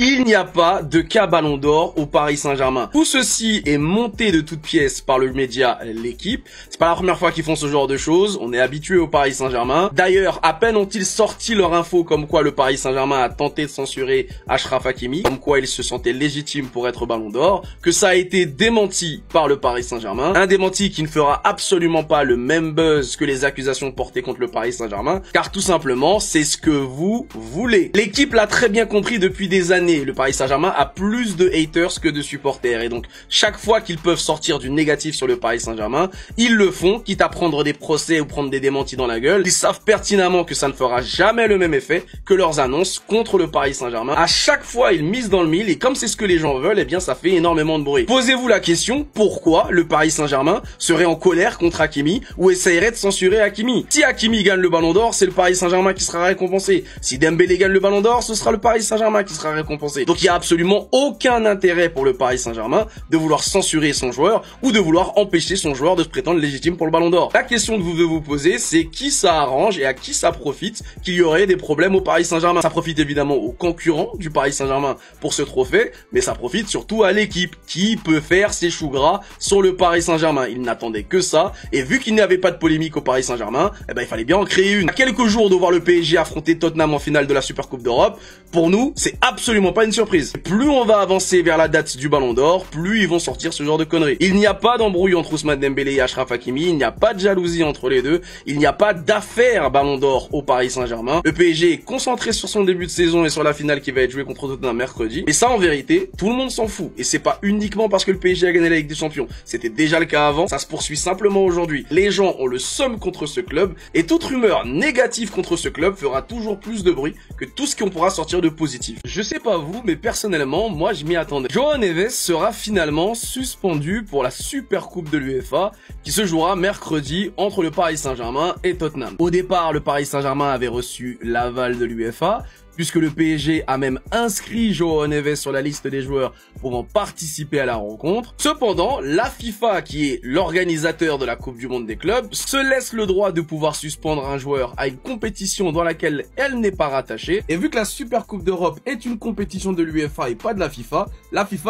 Il n'y a pas de cas Ballon d'Or au Paris Saint-Germain. Tout ceci est monté de toutes pièces par le média L'Équipe. C'est pas la première fois qu'ils font ce genre de choses. On est habitué au Paris Saint-Germain. D'ailleurs, à peine ont-ils sorti leur info comme quoi le Paris Saint-Germain a tenté de censurer Achraf Hakimi, comme quoi il se sentait légitime pour être Ballon d'Or, que ça a été démenti par le Paris Saint-Germain. Un démenti qui ne fera absolument pas le même buzz que les accusations portées contre le Paris Saint-Germain, car tout simplement, c'est ce que vous voulez. L'équipe l'a très bien compris depuis des années. Le Paris Saint-Germain a plus de haters que de supporters, et donc chaque fois qu'ils peuvent sortir du négatif sur le Paris Saint-Germain, ils le font, quitte à prendre des procès ou prendre des démentis dans la gueule. Ils savent pertinemment que ça ne fera jamais le même effet que leurs annonces contre le Paris Saint-Germain. À chaque fois, ils misent dans le mille, et comme c'est ce que les gens veulent, eh bien ça fait énormément de bruit. Posez-vous la question, pourquoi le Paris Saint-Germain serait en colère contre Hakimi ou essayerait de censurer Hakimi? Si Hakimi gagne le Ballon d'Or, c'est le Paris Saint-Germain qui sera récompensé. Si Dembélé gagne le Ballon d'Or, ce sera le Paris Saint-Germain qui sera récompensé. Donc il y a absolument aucun intérêt pour le Paris Saint-Germain de vouloir censurer son joueur ou de vouloir empêcher son joueur de se prétendre légitime pour le Ballon d'Or. La question que vous devez vous poser, c'est qui ça arrange et à qui ça profite qu'il y aurait des problèmes au Paris Saint-Germain. Ça profite évidemment aux concurrents du Paris Saint-Germain pour ce trophée, mais ça profite surtout à l'équipe qui peut faire ses choux gras sur le Paris Saint-Germain. Il n'attendait que ça, et vu qu'il n'y avait pas de polémique au Paris Saint-Germain, eh ben il fallait bien en créer une. À quelques jours de voir le PSG affronter Tottenham en finale de la Super Coupe d'Europe, pour nous, c'est absolument pas une surprise. Plus on va avancer vers la date du Ballon d'Or, plus ils vont sortir ce genre de conneries. Il n'y a pas d'embrouille entre Ousmane Dembélé et Achraf Hakimi, il n'y a pas de jalousie entre les deux, il n'y a pas d'affaire Ballon d'Or au Paris Saint-Germain. Le PSG est concentré sur son début de saison et sur la finale qui va être jouée contre Tottenham mercredi. Et ça, en vérité, tout le monde s'en fout. Et c'est pas uniquement parce que le PSG a gagné la Ligue des Champions. C'était déjà le cas avant, ça se poursuit simplement aujourd'hui. Les gens ont le seum contre ce club, et toute rumeur négative contre ce club fera toujours plus de bruit que tout ce qu'on pourra sortir de positif. Je sais pas vous, mais personnellement, moi je m'y attendais. João Neves sera finalement suspendu pour la Super Coupe de l'UEFA qui se jouera mercredi entre le Paris Saint-Germain et Tottenham. Au départ, le Paris Saint-Germain avait reçu l'aval de l'UEFA, puisque le PSG a même inscrit João Neves sur la liste des joueurs pouvant participer à la rencontre. Cependant, la FIFA, qui est l'organisateur de la Coupe du Monde des clubs, se laisse le droit de pouvoir suspendre un joueur à une compétition dans laquelle elle n'est pas rattachée. Et vu que la Super Coupe d'Europe est une compétition de l'UEFA et pas de la FIFA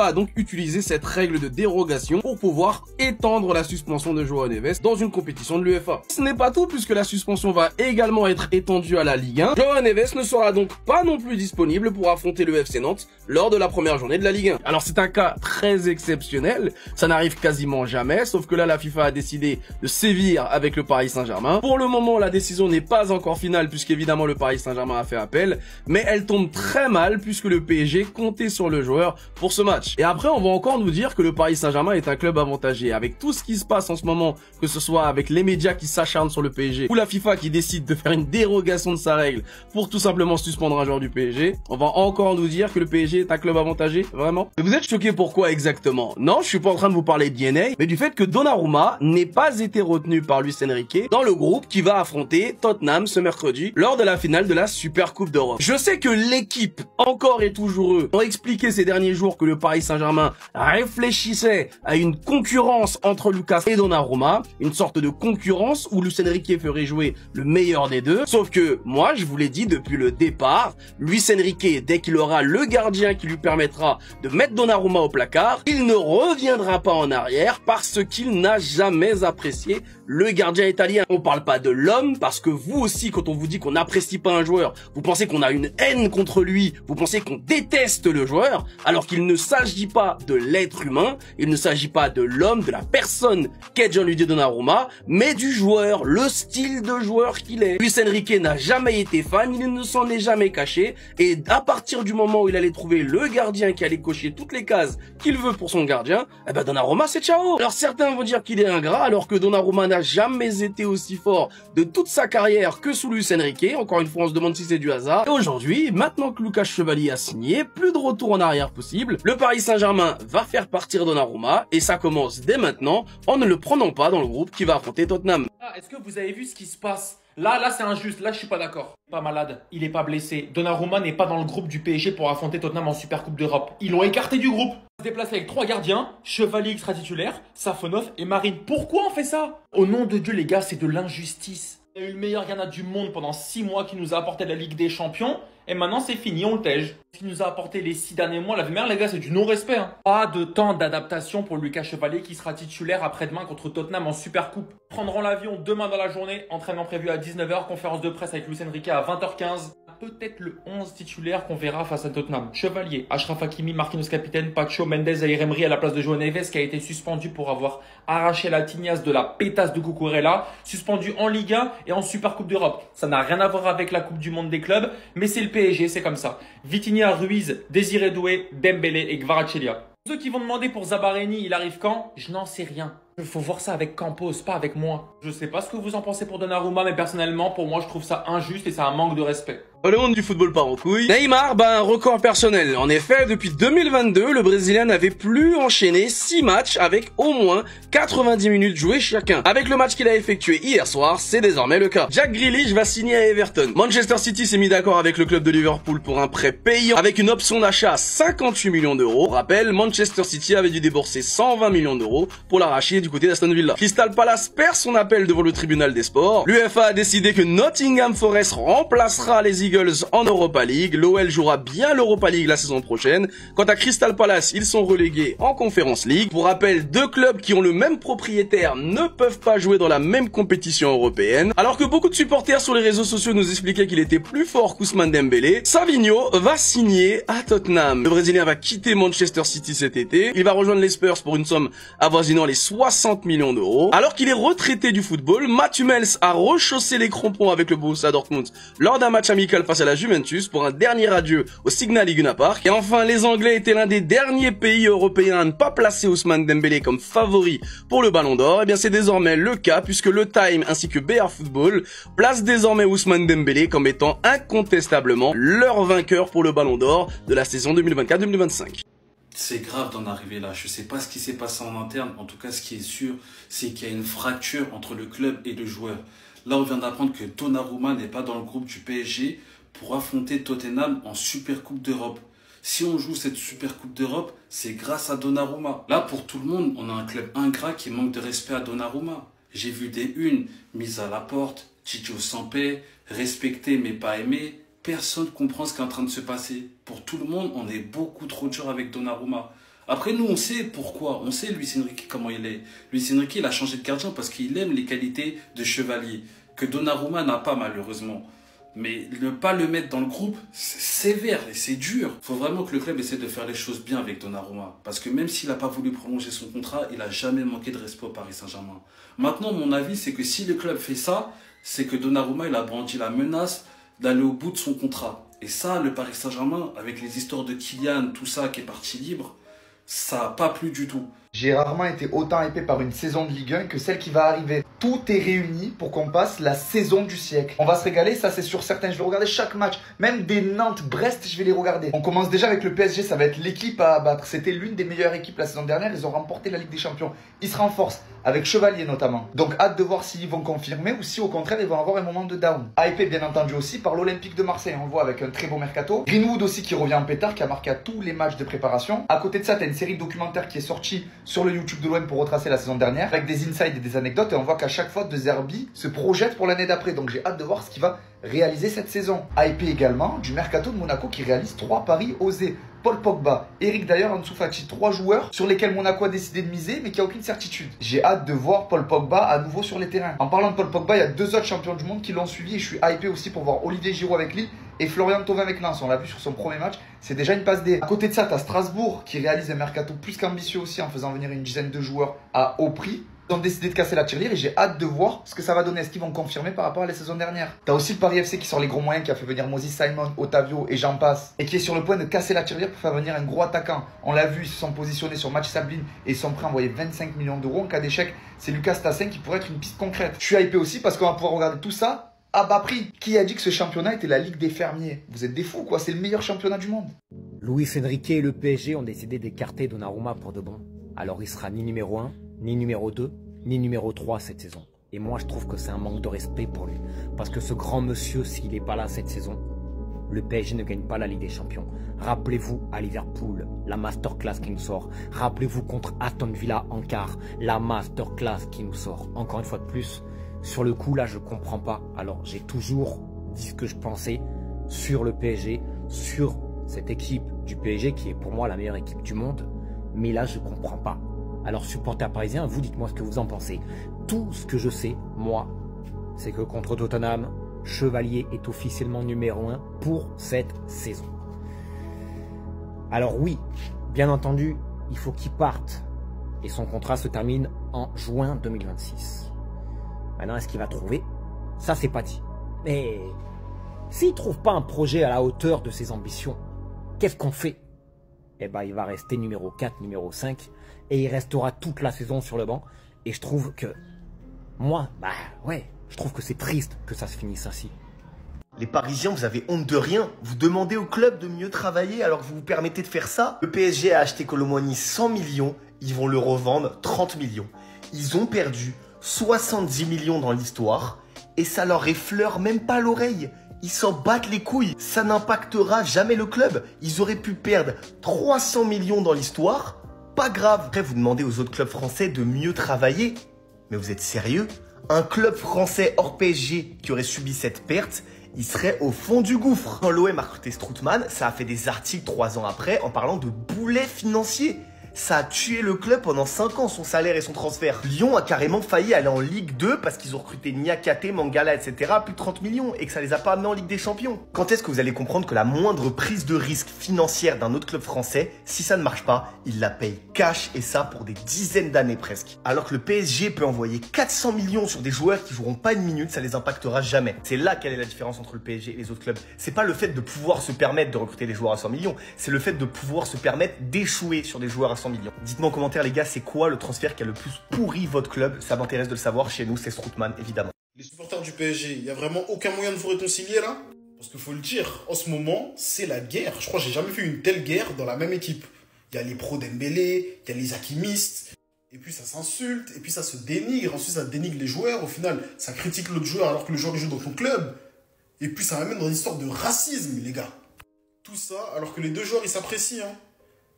a donc utilisé cette règle de dérogation pour pouvoir étendre la suspension de João Neves dans une compétition de l'UEFA. Ce n'est pas tout, puisque la suspension va également être étendue à la Ligue 1. João Neves ne sera donc pas non plus disponible pour affronter le FC Nantes lors de la première journée de la Ligue 1. Alors c'est un cas très exceptionnel, ça n'arrive quasiment jamais, sauf que là la FIFA a décidé de sévir avec le Paris Saint-Germain. Pour le moment, la décision n'est pas encore finale, puisqu'évidemment le Paris Saint-Germain a fait appel, mais elle tombe très mal puisque le PSG comptait sur le joueur pour ce match. Et après, on va encore nous dire que le Paris Saint-Germain est un club avantagé. Avec tout ce qui se passe en ce moment, que ce soit avec les médias qui s'acharnent sur le PSG ou la FIFA qui décide de faire une dérogation de sa règle pour tout simplement suspendre un joueur du PSG, on va encore nous dire que le PSG est un club avantagé, vraiment? Et vous êtes choqué pourquoi exactement? Non, je suis pas en train de vous parler de DNA, mais du fait que Donnarumma n'ait pas été retenu par Luis Enrique dans le groupe qui va affronter Tottenham ce mercredi lors de la finale de la Super Coupe d'Europe. Je sais que l'équipe, encore et toujours eux, ont expliqué ces derniers jours que le Paris Saint-Germain réfléchissait à une concurrence entre Lucas et Donnarumma, une sorte de concurrence où Luis Enrique ferait jouer le meilleur des deux, sauf que moi, je vous l'ai dit depuis le départ, Luis Enrique, dès qu'il aura le gardien qui lui permettra de mettre Donnarumma au placard, il ne reviendra pas en arrière parce qu'il n'a jamais apprécié le gardien italien. On parle pas de l'homme, parce que vous aussi, quand on vous dit qu'on n'apprécie pas un joueur, vous pensez qu'on a une haine contre lui, vous pensez qu'on déteste le joueur, alors qu'il ne s'agit pas de l'être humain, il ne s'agit pas de l'homme, de la personne qu'est Gianluigi Donnarumma, mais du joueur, le style de joueur qu'il est. Luis Enrique n'a jamais été fan, il ne s'en est jamais caché, et à partir du moment où il allait trouver le gardien qui allait cocher toutes les cases qu'il veut pour son gardien, eh ben Donnarumma c'est ciao. Alors certains vont dire qu'il est ingrat, alors que Donnarumma n'a jamais été aussi fort de toute sa carrière que sous Luis Enrique. Encore une fois, on se demande si c'est du hasard. Et aujourd'hui, maintenant que Lucas Chevalier a signé, plus de retour en arrière possible, le Paris Saint-Germain va faire partir Donnarumma, et ça commence dès maintenant en ne le prenant pas dans le groupe qui va affronter Tottenham. Ah, est-ce que vous avez vu ce qui se passe? Là, c'est injuste. Là, je suis pas d'accord. Pas malade. Il est pas blessé. Donnarumma n'est pas dans le groupe du PSG pour affronter Tottenham en Super Coupe d'Europe. Ils l'ont écarté du groupe. Il se déplace avec 3 gardiens. Chevalier extra titulaire, Safonov et Marine. Pourquoi on fait ça? Au nom de Dieu, les gars, c'est de l'injustice. Il y a eu le meilleur gardien du monde pendant 6 mois qui nous a apporté la Ligue des Champions. Et maintenant, c'est fini, on le tège. Ce qui nous a apporté les 6 derniers mois, la merde, les gars, c'est du non-respect. Hein. Pas de temps d'adaptation pour Lucas Chevalier qui sera titulaire après-demain contre Tottenham en Super Coupe. Prendront l'avion demain dans la journée, entraînement prévu à 19h, conférence de presse avec Luis Enrique à 20h15. Peut-être le 11 titulaire qu'on verra face à Tottenham. Chevalier, Achraf Hakimi, Marquinhos capitaine, Pacho, Mendes et Emery à la place de João Neves qui a été suspendu pour avoir arraché la tignasse de la pétasse de Cucurella, suspendu en Ligue 1 et en Super Coupe d'Europe. Ça n'a rien à voir avec la Coupe du Monde des clubs, mais c'est le PSG, c'est comme ça. Vitinha, Ruiz, Désiré Doué, Dembélé et Kvaratskhelia. Ceux qui vont demander pour Zabareni, il arrive quand? Je n'en sais rien. Il faut voir ça avec Campos, pas avec moi. Je sais pas ce que vous en pensez pour Donnarumma, mais personnellement, pour moi, je trouve ça injuste et c'est un manque de respect. Le monde du football part en couille. Neymar bat un record personnel. En effet, depuis 2022, le Brésilien n'avait plus enchaîné 6 matchs avec au moins 90 minutes jouées chacun. Avec le match qu'il a effectué hier soir, c'est désormais le cas. Jack Grealish va signer à Everton. Manchester City s'est mis d'accord avec le club de Liverpool pour un prêt payant avec une option d'achat à 58 millions d'euros. Pour rappel, Manchester City avait dû débourser 120 millions d'euros pour l'arracher du côté d'Aston Villa. Crystal Palace perd son appel devant le tribunal des sports. L'UEFA a décidé que Nottingham Forest remplacera les Eagles en Europa League. L'OL jouera bien l'Europa League la saison prochaine. Quant à Crystal Palace, ils sont relégués en Conference League. Pour rappel, 2 clubs qui ont le même propriétaire ne peuvent pas jouer dans la même compétition européenne. Alors que beaucoup de supporters sur les réseaux sociaux nous expliquaient qu'il était plus fort qu'Ousmane Dembélé, Savinho va signer à Tottenham. Le Brésilien va quitter Manchester City cet été. Il va rejoindre les Spurs pour une somme avoisinant les 60 millions d'euros. Alors qu'il est retraité du football, Mats Hummels a rechaussé les crampons avec le Borussia Dortmund lors d'un match amical face à la Juventus pour un dernier adieu au Signal Iduna Park. Et enfin, les Anglais étaient l'un des derniers pays européens à ne pas placer Ousmane Dembélé comme favori pour le Ballon d'Or. Et bien c'est désormais le cas puisque le Time ainsi que BR Football placent désormais Ousmane Dembélé comme étant incontestablement leur vainqueur pour le Ballon d'Or de la saison 2024-2025. C'est grave d'en arriver là. Je sais pas ce qui s'est passé en interne. En tout cas, ce qui est sûr, c'est qu'il y a une fracture entre le club et le joueur. Là, on vient d'apprendre que Donnarumma n'est pas dans le groupe du PSG pour affronter Tottenham en Super Coupe d'Europe. Si on joue cette Super Coupe d'Europe, c'est grâce à Donnarumma. Là, pour tout le monde, on a un club ingrat qui manque de respect à Donnarumma. J'ai vu des unes mises à la porte, Chicho sans paix, respecté mais pas aimé. Personne ne comprend ce qui est en train de se passer. Pour tout le monde, on est beaucoup trop dur avec Donnarumma. Après, nous, on sait pourquoi. On sait Luis Enrique comment il est. Luis Enrique, il a changé de gardien parce qu'il aime les qualités de Chevalier, que Donnarumma n'a pas malheureusement. Mais ne pas le mettre dans le groupe, c'est sévère et c'est dur. Il faut vraiment que le club essaie de faire les choses bien avec Donnarumma. Parce que même s'il n'a pas voulu prolonger son contrat, il n'a jamais manqué de respect au Paris Saint-Germain. Maintenant, mon avis, c'est que si le club fait ça, c'est que Donnarumma, il a brandi la menace d'aller au bout de son contrat. Et ça, le Paris Saint-Germain, avec les histoires de Kylian, tout ça qui est parti libre, ça n'a pas plu du tout. J'ai rarement été autant hypé par une saison de Ligue 1 que celle qui va arriver. Tout est réuni pour qu'on passe la saison du siècle. On va se régaler, ça c'est sûr certain. Je vais regarder chaque match, même des Nantes-Brest, je vais les regarder. On commence déjà avec le PSG, ça va être l'équipe à battre. C'était l'une des meilleures équipes la saison dernière, ils ont remporté la Ligue des Champions. Ils se renforcent, avec Chevalier notamment. Donc hâte de voir s'ils vont confirmer ou si au contraire ils vont avoir un moment de down. Hypé bien entendu aussi par l'Olympique de Marseille, on le voit avec un très beau mercato. Greenwood aussi qui revient en pétard, qui a marqué à tous les matchs de préparation. À côté de ça, t'as une série de documentaires qui est sortie sur le YouTube de l'OM pour retracer la saison dernière, avec des insides et des anecdotes, et on voit qu'à chaque fois De Zerbi se projette pour l'année d'après. Donc j'ai hâte de voir ce qu'il va réaliser cette saison. Hypé également du mercato de Monaco qui réalise 3 paris osés. Paul Pogba, Eric Dyer, Ansu Fati, 3 joueurs sur lesquels Monaco a décidé de miser mais qui a aucune certitude. J'ai hâte de voir Paul Pogba à nouveau sur les terrains. En parlant de Paul Pogba, il y a 2 autres champions du monde qui l'ont suivi et je suis hypé aussi pour voir Olivier Giroud avec Lille et Florian Thauvin avec Lens. On l'a vu sur son premier match, c'est déjà une passe D. À côté de ça, tu as Strasbourg qui réalise un mercato plus qu'ambitieux aussi en faisant venir une dizaine de joueurs à haut prix. Ils ont décidé de casser la tirelire et j'ai hâte de voir ce que ça va donner. Est-ce qu'ils vont confirmer par rapport à la saison dernière? T'as aussi le Paris FC qui sort les gros moyens, qui a fait venir Moses Simon, Otavio et j'en passe, et qui est sur le point de casser la tirelire pour faire venir un gros attaquant. On l'a vu, ils se sont positionnés sur Match Sablin et ils sont prêts à envoyer 25 millions d'euros. En cas d'échec, c'est Lucas Tassin qui pourrait être une piste concrète. Je suis hypé aussi parce qu'on va pouvoir regarder tout ça à bas prix. Qui a dit que ce championnat était la Ligue des fermiers? Vous êtes des fous quoi, c'est le meilleur championnat du monde. Luis Enrique et le PSG ont décidé d'écarter Donnarumma pour de bon. Alors il sera ni numéro 1, ni numéro 2, ni numéro 3 cette saison. Et moi je trouve que c'est un manque de respect pour lui. Parce que ce grand monsieur, s'il n'est pas là cette saison, le PSG ne gagne pas la Ligue des Champions. Rappelez-vous à Liverpool, la masterclass qui nous sort. Rappelez-vous contre Aston Villa en quart, la masterclass qui nous sort. Encore une fois de plus, sur le coup, là, je comprends pas. Alors, j'ai toujours dit ce que je pensais sur le PSG, sur cette équipe du PSG qui est pour moi la meilleure équipe du monde. Mais là, je comprends pas. Alors, supporters parisiens, vous dites-moi ce que vous en pensez. Tout ce que je sais, moi, c'est que contre Tottenham, Chevalier est officiellement numéro 1 pour cette saison. Alors oui, bien entendu, il faut qu'il parte. Et son contrat se termine en juin 2026. Maintenant, est-ce qu'il va trouver? Ça, c'est pas dit. Mais s'il ne trouve pas un projet à la hauteur de ses ambitions, qu'est-ce qu'on fait? Eh ben, il va rester numéro 4, numéro 5, et il restera toute la saison sur le banc. Et je trouve que, moi, je trouve que c'est triste que ça se finisse ainsi. Les Parisiens, vous avez honte de rien. Vous demandez au club de mieux travailler alors que vous vous permettez de faire ça. Le PSG a acheté Kolo Muani 100 millions, ils vont le revendre 30 millions. Ils ont perdu 70 millions dans l'histoire et ça leur effleure même pas l'oreille. Ils s'en battent les couilles. Ça n'impactera jamais le club. Ils auraient pu perdre 300 millions dans l'histoire. Pas grave. Après, vous demandez aux autres clubs français de mieux travailler. Mais vous êtes sérieux? Un club français hors PSG qui aurait subi cette perte, il serait au fond du gouffre. Quand l'OM a recruté Strootman, ça a fait des articles 3 ans après en parlant de boulet financier. Ça a tué le club pendant 5 ans, son salaire et son transfert. Lyon a carrément failli aller en Ligue 2 parce qu'ils ont recruté Niakate, Mangala, etc. plus de 30 millions et que ça les a pas amenés en Ligue des Champions. Quand est-ce que vous allez comprendre que la moindre prise de risque financière d'un autre club français, si ça ne marche pas, il la paye cash et ça pour des dizaines d'années presque. Alors que le PSG peut envoyer 400 millions sur des joueurs qui joueront pas une minute, ça les impactera jamais. C'est là quelle est la différence entre le PSG et les autres clubs. C'est pas le fait de pouvoir se permettre de recruter des joueurs à 100 millions, c'est le fait de pouvoir se permettre d'échouer sur des joueurs à 100 millions. Dites-moi en commentaire les gars, c'est quoi le transfert qui a le plus pourri votre club? Ça m'intéresse de le savoir, chez nous c'est Strootman évidemment. Les supporters du PSG, il n'y a vraiment aucun moyen de vous réconcilier là? Parce qu'il faut le dire, en ce moment, c'est la guerre. Je crois que j'ai jamais vu une telle guerre dans la même équipe. Il y a les pros Dembélé, il y a les hakimistes, et puis ça s'insulte, et puis ça se dénigre. Ensuite ça dénigre les joueurs, au final ça critique l'autre joueur alors que le joueur joue dans ton club. Et puis ça amène dans une histoire de racisme les gars. Tout ça alors que les deux joueurs ils s'apprécient hein.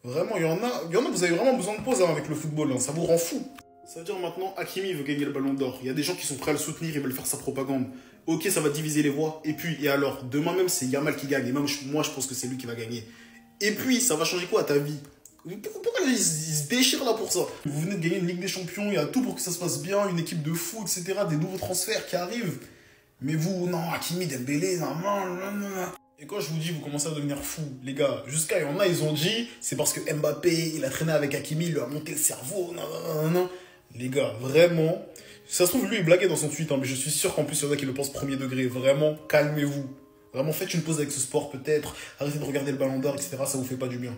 Vraiment, il y en a, vous avez vraiment besoin de pause hein, avec le football, hein, ça vous rend fou. Ça veut dire maintenant, Hakimi veut gagner le ballon d'or. Il y a des gens qui sont prêts à le soutenir, ils veulent faire sa propagande. Ok, ça va diviser les voix. Et puis, et alors, demain même, c'est Yamal qui gagne. Et même moi, je pense que c'est lui qui va gagner. Et puis, ça va changer quoi à ta vie? Pourquoi ils se déchirent là pour ça? Vous venez de gagner une Ligue des Champions, il y a tout pour que ça se passe bien, une équipe de fou, etc. Des nouveaux transferts qui arrivent. Mais vous, non, Hakimi, Dembélé, non. Et quand je vous dis, vous commencez à devenir fou, les gars, jusqu'à il y en a, ils ont dit, c'est parce que Mbappé, il a traîné avec Hakimi, il lui a monté le cerveau, non. Les gars, vraiment, ça se trouve, lui, il blaguait dans son tweet, hein, mais je suis sûr qu'en plus, il y en a qui le pensent premier degré. Vraiment, calmez-vous. Vraiment, faites une pause avec ce sport, peut-être. Arrêtez de regarder le ballon d'or, etc. Ça vous fait pas du bien.